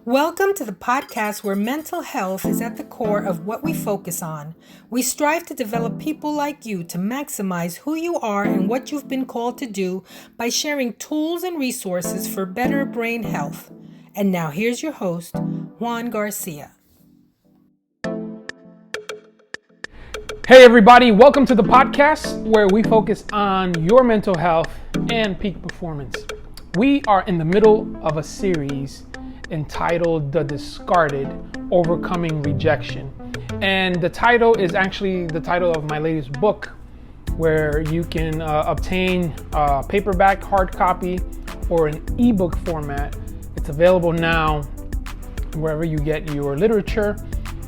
Welcome to the podcast where mental health is at the core of what we focus on. We strive to develop people like you to maximize who you are and what you've been called to do by sharing tools and resources for better brain health. And now here's your host, Juan Garcia. Hey everybody, welcome to the podcast where we focus on your mental health and peak performance. We are in the middle of a series entitled The Discarded, Overcoming Rejection. And the title is actually the title of my latest book, where you can obtain a paperback, hard copy, or an ebook format. It's available now wherever you get your literature.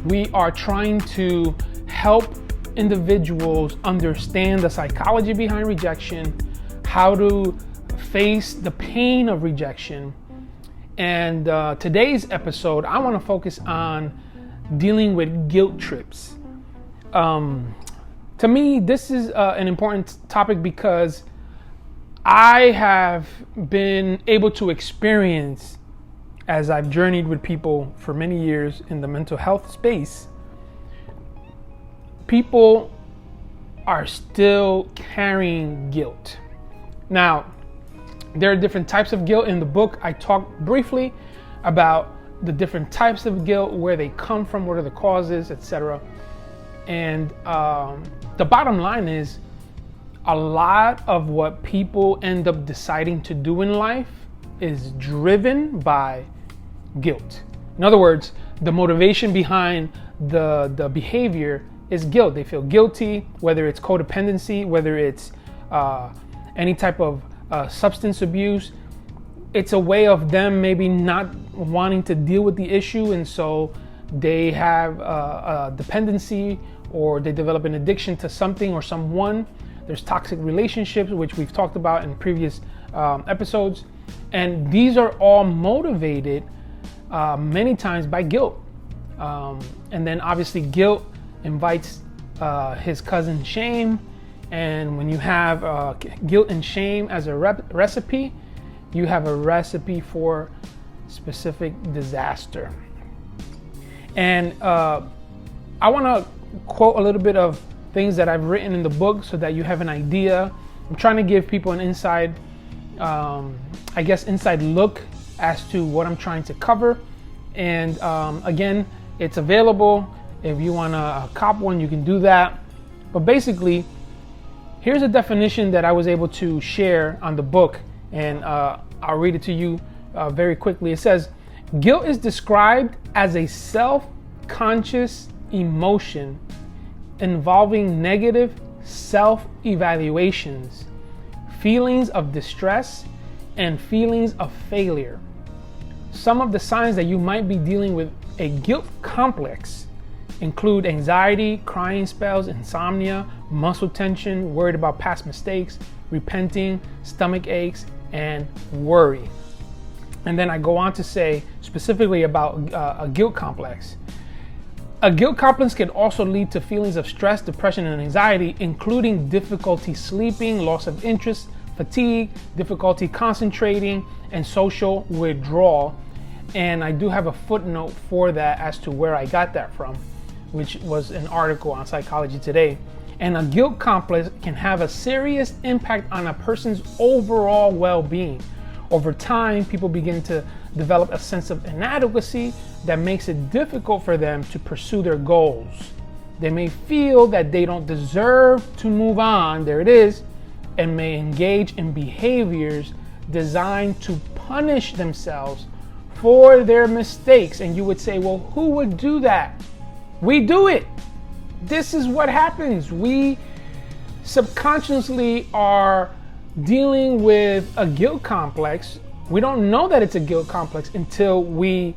We are trying to help individuals understand the psychology behind rejection, how to face the pain of rejection. And today's episode, I want to focus on dealing with guilt trips. To me, this is an important topic because I have been able to experience, as I've journeyed with people for many years in the mental health space, people are still carrying guilt. Now, there are different types of guilt. In the book, I talk briefly about the different types of guilt, where they come from, what are the causes, etc. And the bottom line is, a lot of what people end up deciding to do in life is driven by guilt. In other words, the motivation behind the behavior is guilt. They feel guilty, whether it's codependency, whether it's any type of substance abuse. It's a way of them maybe not wanting to deal with the issue, and so they have a dependency, or they develop an addiction to something or someone. There's toxic relationships, which we've talked about in previous episodes, and these are all motivated many times by guilt. And then obviously guilt invites his cousin shame. And when you have guilt and shame as a recipe, you have a recipe for specific disaster. And I want to quote a little bit of things that I've written in the book so that you have an idea. I'm trying to give people an inside look as to what I'm trying to cover. And again, it's available. If you want to cop one, you can do that. But basically, here's a definition that I was able to share on the book, and I'll read it to you very quickly. It says, guilt is described as a self-conscious emotion involving negative self-evaluations, feelings of distress, and feelings of failure. Some of the signs that you might be dealing with a guilt complex include anxiety, crying spells, insomnia, muscle tension, worried about past mistakes, repenting, stomach aches, and worry. And then I go on to say specifically about a guilt complex. A guilt complex can also lead to feelings of stress, depression, and anxiety, including difficulty sleeping, loss of interest, fatigue, difficulty concentrating, and social withdrawal. And I do have a footnote for that as to where I got that from, which was an article on Psychology Today. And a guilt complex can have a serious impact on a person's overall well-being. Over time, people begin to develop a sense of inadequacy that makes it difficult for them to pursue their goals. They may feel that they don't deserve to move on, there it is, and may engage in behaviors designed to punish themselves for their mistakes. And you would say, well, who would do that? We do it. This is what happens. We subconsciously are dealing with a guilt complex. We don't know that it's a guilt complex until we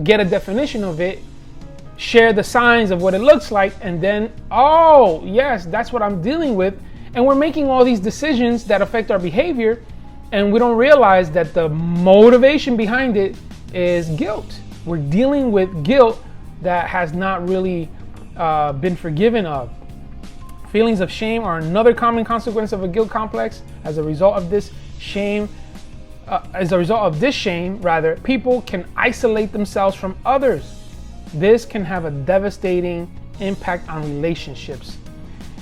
get a definition of it, share the signs of what it looks like, and then, oh, yes, that's what I'm dealing with. And we're making all these decisions that affect our behavior, and we don't realize that the motivation behind it is guilt. We're dealing with guilt that has not really been forgiven of. Feelings of shame are another common consequence of a guilt complex. As a result of this, shame as a result of this shame, rather, people can isolate themselves from others. This can have a devastating impact on relationships.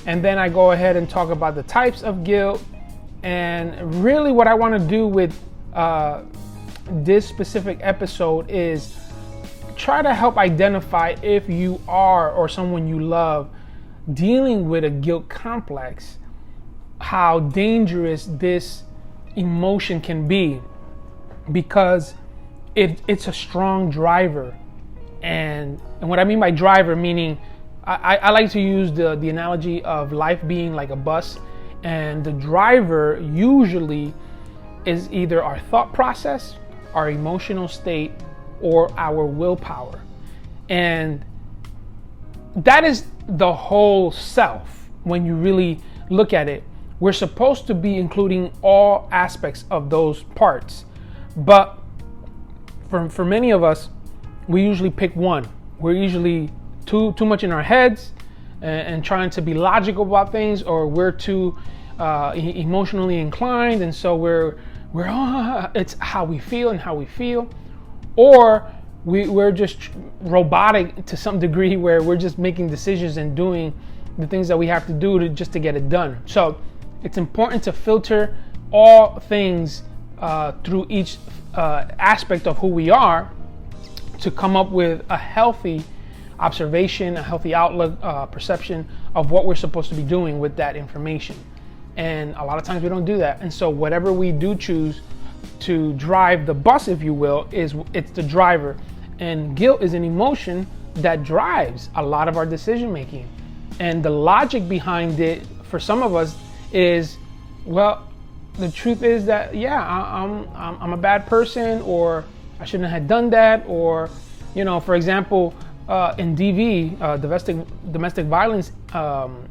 And then I go ahead and talk about the types of guilt. And really what I want to do with this specific episode is try to help identify if you are, or someone you love, dealing with a guilt complex, how dangerous this emotion can be, because it's a strong driver. And what I mean by driver, meaning I like to use the analogy of life being like a bus, and the driver usually is either our thought process, our emotional state, or our willpower. And that is the whole self. When you really look at it, we're supposed to be including all aspects of those parts. But for many of us, we usually pick one. We're usually too much in our heads and trying to be logical about things, or we're too emotionally inclined, and so we're it's how we feel and how we feel, or we're just robotic to some degree, where we're just making decisions and doing the things that we have to do just to get it done. So it's important to filter all things through each aspect of who we are, to come up with a healthy observation, a healthy outlook, perception of what we're supposed to be doing with that information. And a lot of times we don't do that. And so whatever we do choose to drive the bus, if you will, it's the driver. And guilt is an emotion that drives a lot of our decision making. And the logic behind it for some of us is, well, the truth is that, yeah, I'm a bad person, or I shouldn't have done that, or, for example, in DV, domestic violence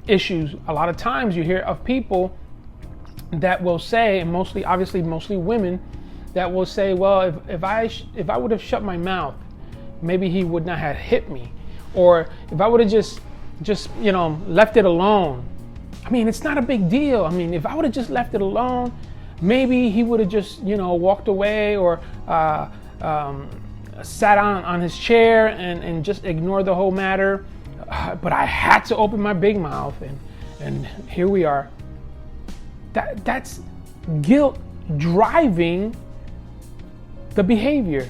issues, a lot of times you hear of people that will say, and mostly women, that will say, well, if I would have shut my mouth, maybe he would not have hit me, or if I would have just left it alone. I mean, it's not a big deal. I mean, if I would have just left it alone, maybe he would have just walked away, or sat on his chair and just ignored the whole matter. But I had to open my big mouth, and here we are. That's guilt driving the behavior.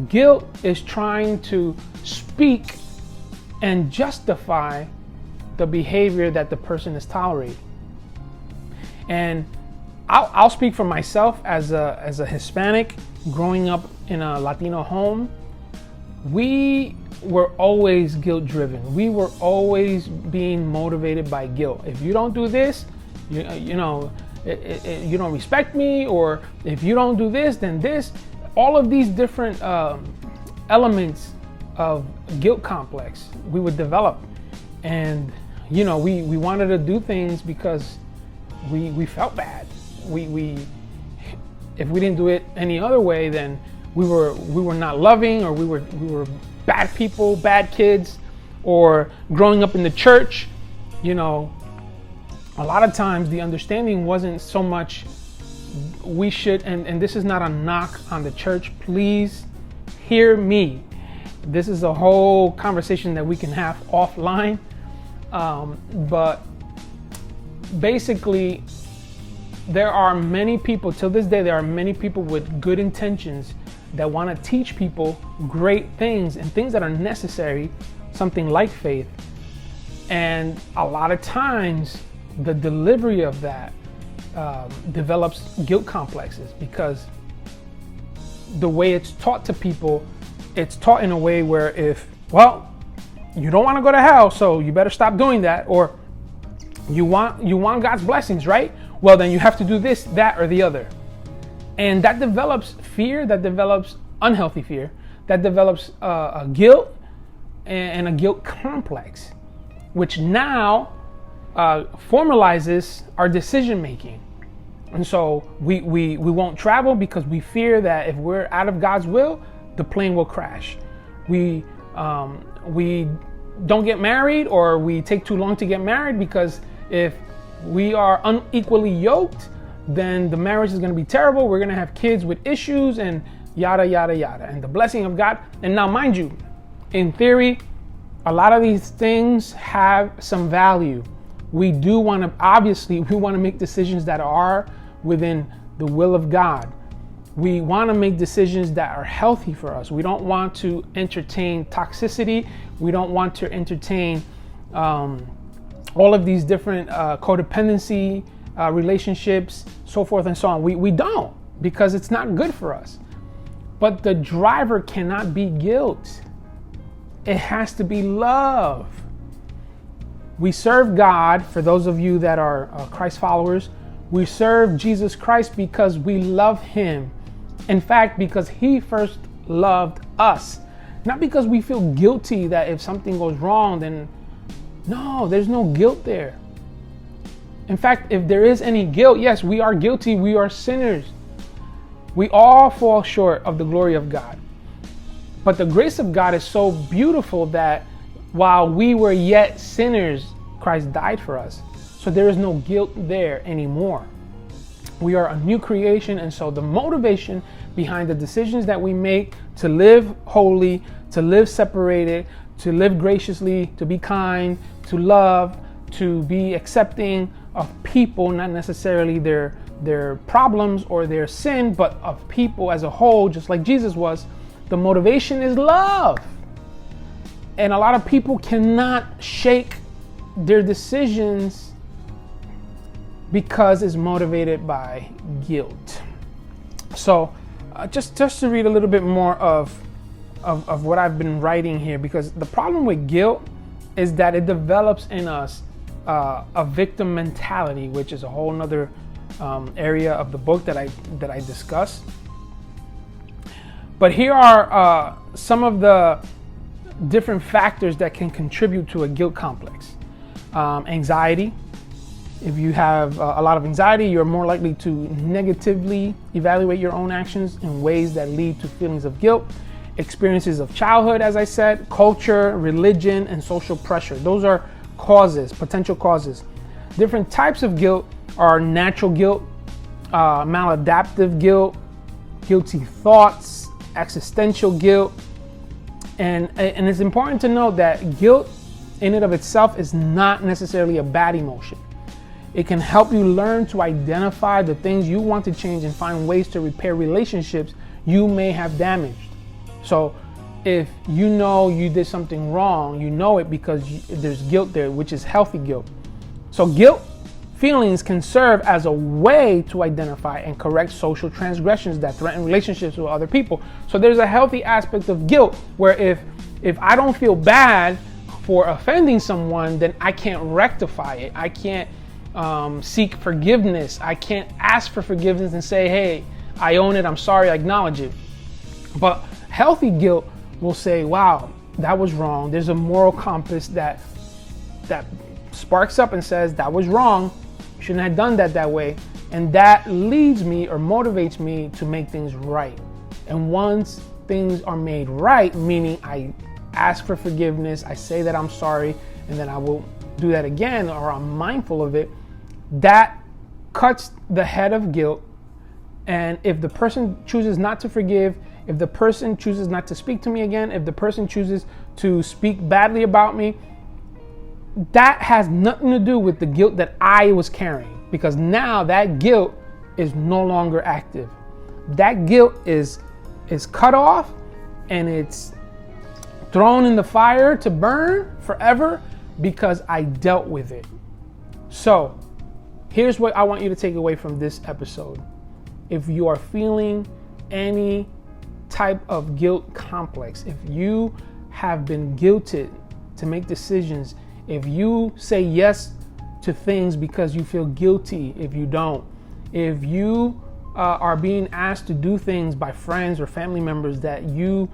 Guilt is trying to speak and justify the behavior that the person is tolerating. And I'll speak for myself as a Hispanic growing up in a Latino home. We were always guilt driven. We were always being motivated by guilt. If you don't do this, you don't respect me, or if you don't do this, then this. All of these different elements of guilt complex we would develop, and we wanted to do things because we felt bad. We if we didn't do it any other way, then we were not loving, or we were bad people, bad kids. Or growing up in the church, a lot of times the understanding wasn't so much we should, and this is not a knock on the church, please hear me. This is a whole conversation that we can have offline. But basically, there are many people, till this day, there are many people with good intentions that want to teach people great things and things that are necessary, something like faith. And a lot of times, the delivery of that develops guilt complexes, because the way it's taught to people, it's taught in a way where if, well, you don't want to go to hell, so you better stop doing that, or you want God's blessings, right? Well, then you have to do this, that, or the other. And that develops fear, that develops unhealthy fear, that develops a guilt and a guilt complex, which now formalizes our decision making. And so we won't travel because we fear that if we're out of God's will, the plane will crash. We don't get married, or we take too long to get married because if we are unequally yoked, then the marriage is going to be terrible. We're going to have kids with issues and yada, yada, yada. And the blessing of God. And now, mind you, in theory, a lot of these things have some value. We do want to, obviously, we want to make decisions that are within the will of God. We want to make decisions that are healthy for us. We don't want to entertain toxicity. We don't want to entertain all of these different codependency relationships, so forth and so on. We don't, because it's not good for us. But the driver cannot be guilt. It has to be love. We serve God, for those of you that are Christ followers, we serve Jesus Christ because we love him. In fact, because he first loved us. Not because we feel guilty that if something goes wrong, then no, there's no guilt there. In fact, if there is any guilt, yes, we are guilty. We are sinners. We all fall short of the glory of God. But the grace of God is so beautiful that while we were yet sinners, Christ died for us. So there is no guilt there anymore. We are a new creation. And so the motivation behind the decisions that we make to live holy, to live separated, to live graciously, to be kind, to love, to be accepting of people, not necessarily their problems or their sin, but of people as a whole, just like Jesus was. The motivation is love. And a lot of people cannot shake their decisions because it's motivated by guilt. So just to read a little bit more of what I've been writing here, because the problem with guilt is that it develops in us a victim mentality, which is a whole nother area of the book that I discuss. But here are some of the different factors that can contribute to a guilt complex. Anxiety. If you have a lot of anxiety, you're more likely to negatively evaluate your own actions in ways that lead to feelings of guilt. Experiences of childhood, as I said, culture, religion, and social pressure. Those are causes, potential causes. Different types of guilt are natural guilt, maladaptive guilt, guilty thoughts, existential guilt. And it's important to note that guilt in and of itself is not necessarily a bad emotion. It can help you learn to identify the things you want to change and find ways to repair relationships you may have damaged. So if you know you did something wrong, you know it because there's guilt there, which is healthy guilt. So guilt feelings can serve as a way to identify and correct social transgressions that threaten relationships with other people. So there's a healthy aspect of guilt where if I don't feel bad for offending someone, then I can't rectify it. I can't seek forgiveness. I can't ask for forgiveness and say, hey, I own it, I'm sorry, I acknowledge it. But healthy guilt will say, wow, that was wrong. There's a moral compass that sparks up and says, that was wrong. You shouldn't have done that way. And that leads me or motivates me to make things right. And once things are made right, meaning I ask for forgiveness, I say that I'm sorry, and then I will do that again, or I'm mindful of it, that cuts the head of guilt. And if the person chooses not to forgive, if the person chooses not to speak to me again, if the person chooses to speak badly about me, that has nothing to do with the guilt that I was carrying, because now that guilt is no longer active. That guilt is cut off and it's thrown in the fire to burn forever because I dealt with it. So here's what I want you to take away from this episode. If you are feeling any type of guilt complex, if you have been guilted to make decisions, if you say yes to things because you feel guilty if you don't, if you are being asked to do things by friends or family members that you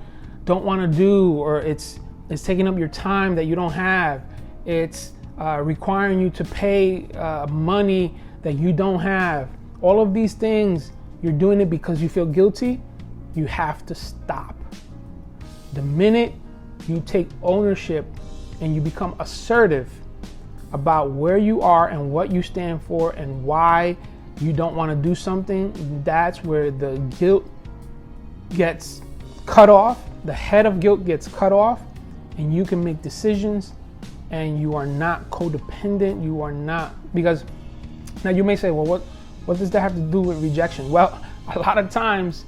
don't want to do, or it's taking up your time that you don't have, it's requiring you to pay money that you don't have, all of these things, you're doing it because you feel guilty, you have to stop. The minute you take ownership and you become assertive about where you are and what you stand for and why you don't want to do something, that's where the guilt gets cut off. The head of guilt gets cut off, and you can make decisions, and you are not codependent. You are not, because now you may say, well, what does that have to do with rejection? Well, a lot of times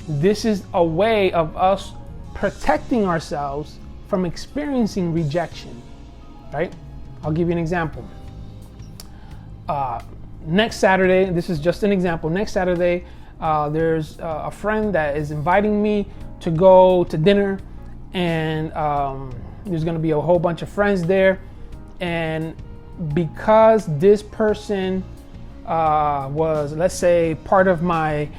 this is a way of us protecting ourselves from experiencing rejection, right? I'll give you an example. Next Saturday, this is just an example. Next Saturday, there's a friend that is inviting me to go to dinner, and there's going to be a whole bunch of friends there. And because this person was, let's say, part of my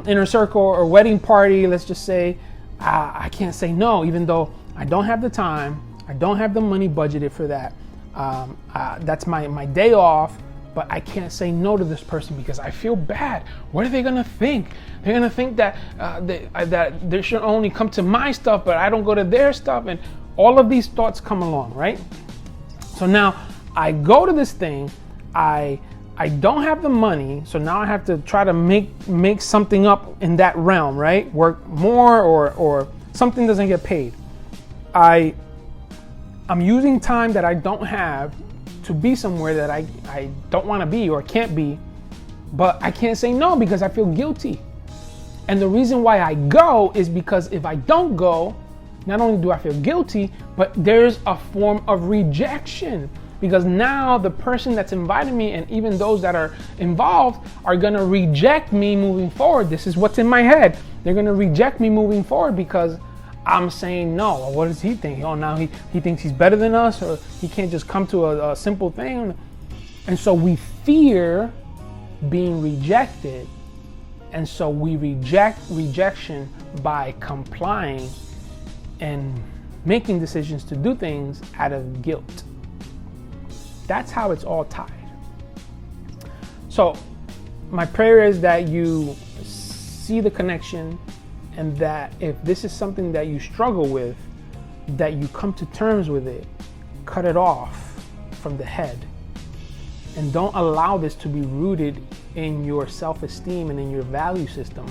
inner circle or wedding party, let's just say, I can't say no, even though I don't have the time, I don't have the money budgeted for that. That's my day off. But I can't say no to this person because I feel bad. What are they gonna think? They're gonna think that that they should only come to my stuff, but I don't go to their stuff, and all of these thoughts come along, right? So now I go to this thing, I don't have the money, so now I have to try to make something up in that realm, right? Work more or something doesn't get paid. I'm using time that I don't have to be somewhere that I don't want to be or can't be, but I can't say no because I feel guilty. And the reason why I go is because if I don't go, not only do I feel guilty, but there's a form of rejection, because now the person that's inviting me and even those that are involved are going to reject me moving forward. This is what's in my head. They're going to reject me moving forward because I'm saying no. Well, what does he think? Oh, now he thinks he's better than us, or he can't just come to a simple thing. And so we fear being rejected. And so we reject rejection by complying and making decisions to do things out of guilt. That's how it's all tied. So my prayer is that you see the connection, and that if this is something that you struggle with, that you come to terms with it, cut it off from the head, and don't allow this to be rooted in your self-esteem and in your value system,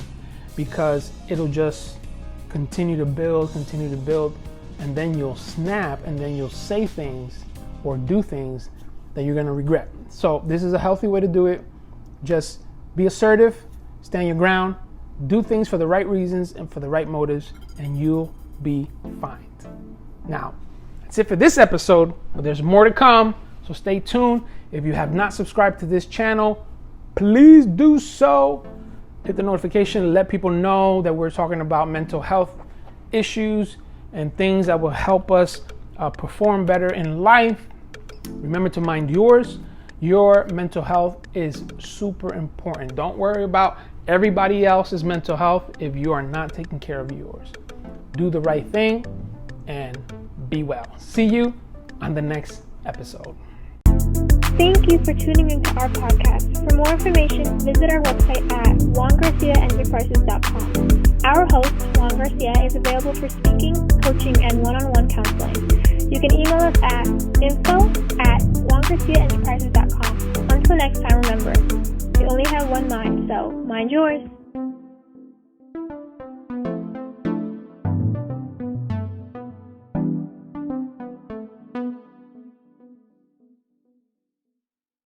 because it'll just continue to build, and then you'll snap, and then you'll say things or do things that you're gonna regret. So this is a healthy way to do it. Just be assertive, stand your ground, do things for the right reasons and for the right motives, and you'll be fine. Now, that's it for this episode, but there's more to come, so stay tuned. If you have not subscribed to this channel, please do so. Hit the notification, let people know that we're talking about mental health issues and things that will help us perform better in life. Remember to mind yours. Your mental health is super important. Don't worry about everybody else's mental health if you are not taking care of yours. Do the right thing and be well. See you on the next episode. Thank you for tuning into our podcast. For more information, visit our website at juangarciaenterprises.com. Our host, Juan Garcia, is available for speaking, coaching, and one-on-one counseling. You can email us at info@juangarciaenterprises.com. Until next time, remember, you only have one mind, so mind yours.